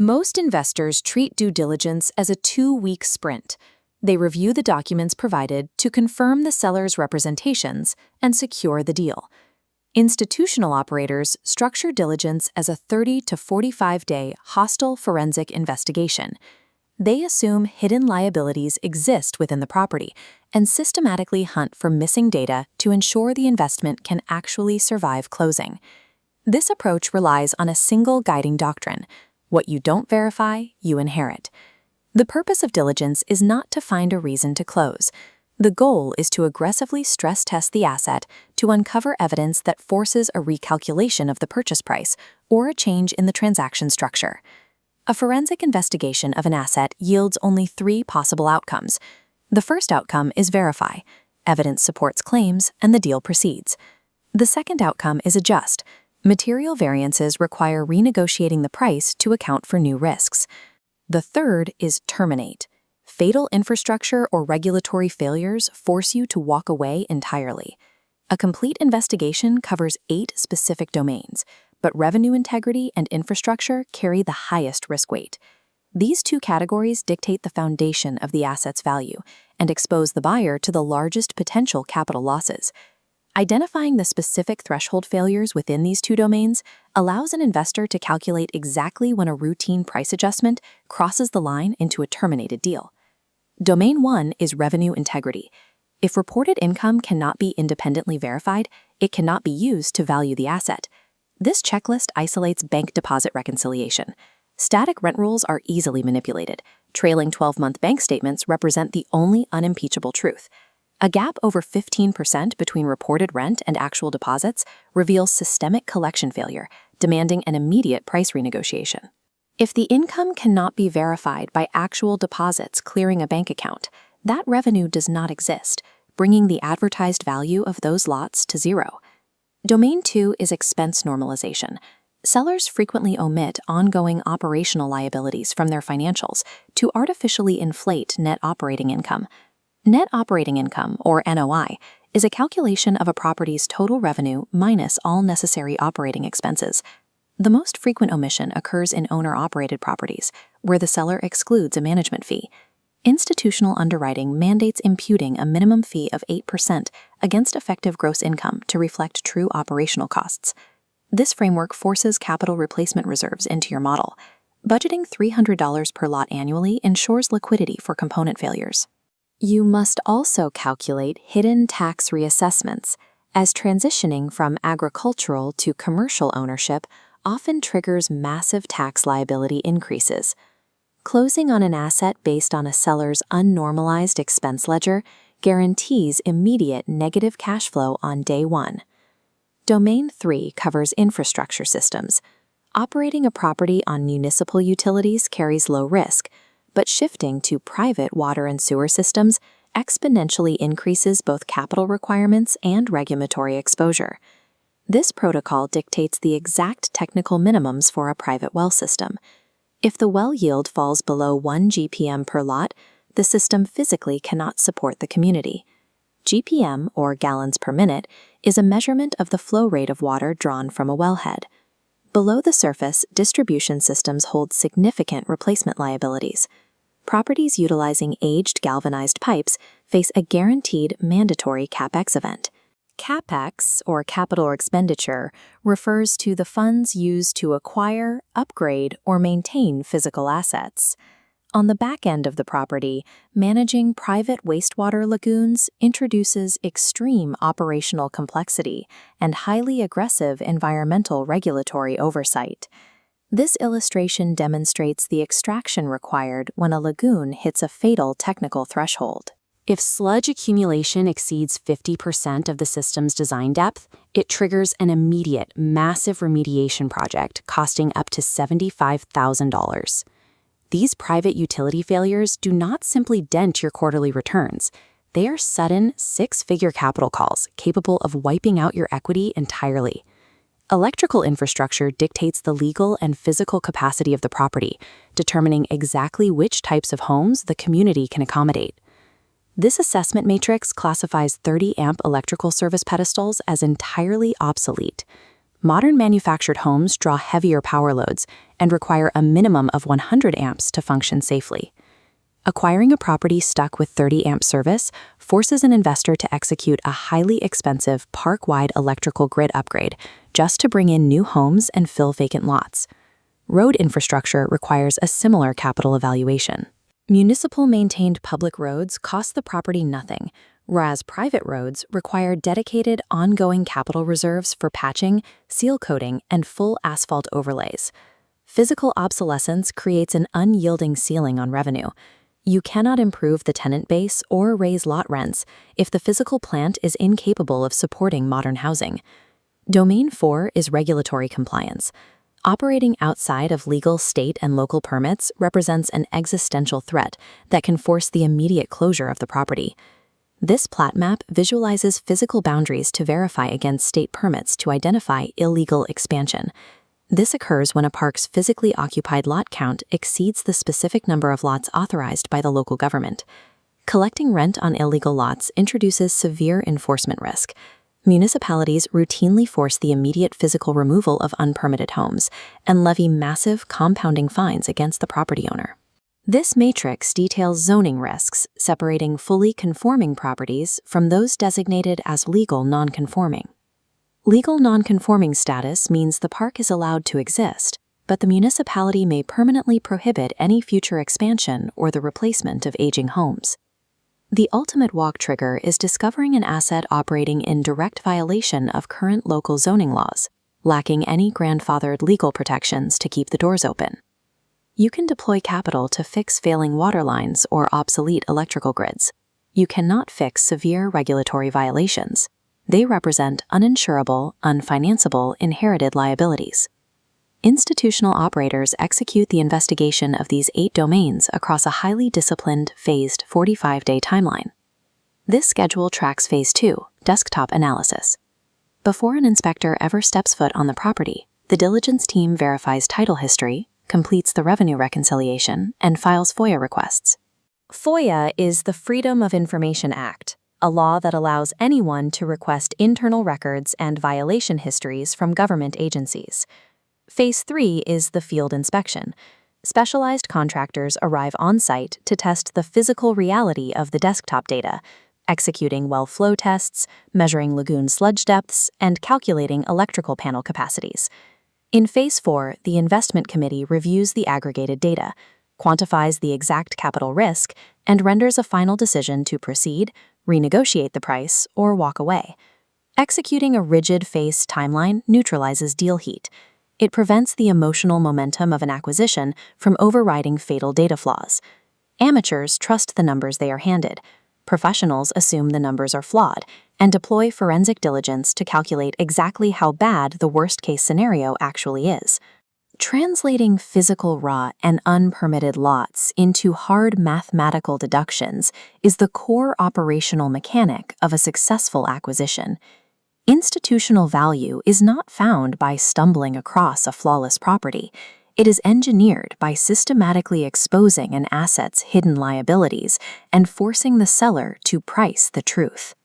Most investors treat due diligence as a 2-week sprint. They review the documents provided to confirm the seller's representations and secure the deal. Institutional operators structure diligence as a 30 to 45-day hostile forensic investigation. They assume hidden liabilities exist within the property and systematically hunt for missing data to ensure the investment can actually survive closing. This approach relies on a single guiding doctrine: what you don't verify, you inherit. The purpose of diligence is not to find a reason to close. The goal is to aggressively stress test the asset to uncover evidence that forces a recalculation of the purchase price or a change in the transaction structure. A forensic investigation of an asset yields only 3 possible outcomes. The first outcome is verify. Evidence supports claims, and the deal proceeds. The second outcome is adjust. Material variances require renegotiating the price to account for new risks. The third is terminate. Fatal infrastructure or regulatory failures force you to walk away entirely. A complete investigation covers 8 specific domains, but revenue integrity and infrastructure carry the highest risk weight. These 2 categories dictate the foundation of the asset's value and expose the buyer to the largest potential capital losses. Identifying the specific threshold failures within these 2 domains allows an investor to calculate exactly when a routine price adjustment crosses the line into a terminated deal. Domain 1 is revenue integrity. If reported income cannot be independently verified, it cannot be used to value the asset. This checklist isolates bank deposit reconciliation. Static rent rolls are easily manipulated. Trailing 12-month bank statements represent the only unimpeachable truth. A gap over 15% between reported rent and actual deposits reveals systemic collection failure, demanding an immediate price renegotiation. If the income cannot be verified by actual deposits clearing a bank account, that revenue does not exist, bringing the advertised value of those lots to 0. Domain 2 is expense normalization. Sellers frequently omit ongoing operational liabilities from their financials to artificially inflate net operating income. Net operating income, or NOI, is a calculation of a property's total revenue minus all necessary operating expenses. The most frequent omission occurs in owner-operated properties, where the seller excludes a management fee. Institutional underwriting mandates imputing a minimum fee of 8% against effective gross income to reflect true operational costs. This framework forces capital replacement reserves into your model. Budgeting $300 per lot annually ensures liquidity for component failures. You must also calculate hidden tax reassessments, as transitioning from agricultural to commercial ownership often triggers massive tax liability increases. Closing on an asset based on a seller's unnormalized expense ledger guarantees immediate negative cash flow on day 1. Domain 3 covers infrastructure systems. Operating a property on municipal utilities carries low risk, but shifting to private water and sewer systems exponentially increases both capital requirements and regulatory exposure. This protocol dictates the exact technical minimums for a private well system. If the well yield falls below 1 GPM per lot, the system physically cannot support the community. GPM, or gallons per minute, is a measurement of the flow rate of water drawn from a wellhead. Below the surface, distribution systems hold significant replacement liabilities. Properties utilizing aged galvanized pipes face a guaranteed mandatory CapEx event. CapEx, or capital expenditure, refers to the funds used to acquire, upgrade, or maintain physical assets. On the back end of the property, managing private wastewater lagoons introduces extreme operational complexity and highly aggressive environmental regulatory oversight. This illustration demonstrates the extraction required when a lagoon hits a fatal technical threshold. If sludge accumulation exceeds 50% of the system's design depth, it triggers an immediate, massive remediation project costing up to $75,000. These private utility failures do not simply dent your quarterly returns. They are sudden, 6-figure capital calls capable of wiping out your equity entirely. Electrical infrastructure dictates the legal and physical capacity of the property, determining exactly which types of homes the community can accommodate. This assessment matrix classifies 30-amp electrical service pedestals as entirely obsolete. Modern manufactured homes draw heavier power loads and require a minimum of 100 amps to function safely. Acquiring a property stuck with 30-amp service forces an investor to execute a highly expensive park-wide electrical grid upgrade just to bring in new homes and fill vacant lots. Road infrastructure requires a similar capital evaluation. Municipal-maintained public roads cost the property nothing, whereas private roads require dedicated, ongoing capital reserves for patching, seal coating, and full asphalt overlays. Physical obsolescence creates an unyielding ceiling on revenue. You cannot improve the tenant base or raise lot rents if the physical plant is incapable of supporting modern housing. Domain 4 is regulatory compliance. Operating outside of legal state and local permits represents an existential threat that can force the immediate closure of the property. This plat map visualizes physical boundaries to verify against state permits to identify illegal expansion. This occurs when a park's physically occupied lot count exceeds the specific number of lots authorized by the local government. Collecting rent on illegal lots introduces severe enforcement risk. Municipalities routinely force the immediate physical removal of unpermitted homes and levy massive compounding fines against the property owner. This matrix details zoning risks, separating fully conforming properties from those designated as legal nonconforming. Legal nonconforming status means the park is allowed to exist, but the municipality may permanently prohibit any future expansion or the replacement of aging homes. The ultimate walk trigger is discovering an asset operating in direct violation of current local zoning laws, lacking any grandfathered legal protections to keep the doors open. You can deploy capital to fix failing water lines or obsolete electrical grids. You cannot fix severe regulatory violations. They represent uninsurable, unfinanceable, inherited liabilities. Institutional operators execute the investigation of these 8 domains across a highly disciplined, phased 45-day timeline. This schedule tracks Phase 2, desktop analysis. Before an inspector ever steps foot on the property, the diligence team verifies title history, completes the revenue reconciliation, and files FOIA requests. FOIA is the Freedom of Information Act, a law that allows anyone to request internal records and violation histories from government agencies. Phase 3 is the field inspection. Specialized contractors arrive on-site to test the physical reality of the desktop data, executing well flow tests, measuring lagoon sludge depths, and calculating electrical panel capacities. In Phase 4, the investment committee reviews the aggregated data, quantifies the exact capital risk, and renders a final decision to proceed, renegotiate the price, or walk away. Executing a rigid phase timeline neutralizes deal heat. It prevents the emotional momentum of an acquisition from overriding fatal data flaws. Amateurs trust the numbers they are handed. Professionals assume the numbers are flawed and deploy forensic diligence to calculate exactly how bad the worst-case scenario actually is. Translating physical raw and unpermitted lots into hard mathematical deductions is the core operational mechanic of a successful acquisition. Institutional value is not found by stumbling across a flawless property. It is engineered by systematically exposing an asset's hidden liabilities and forcing the seller to price the truth.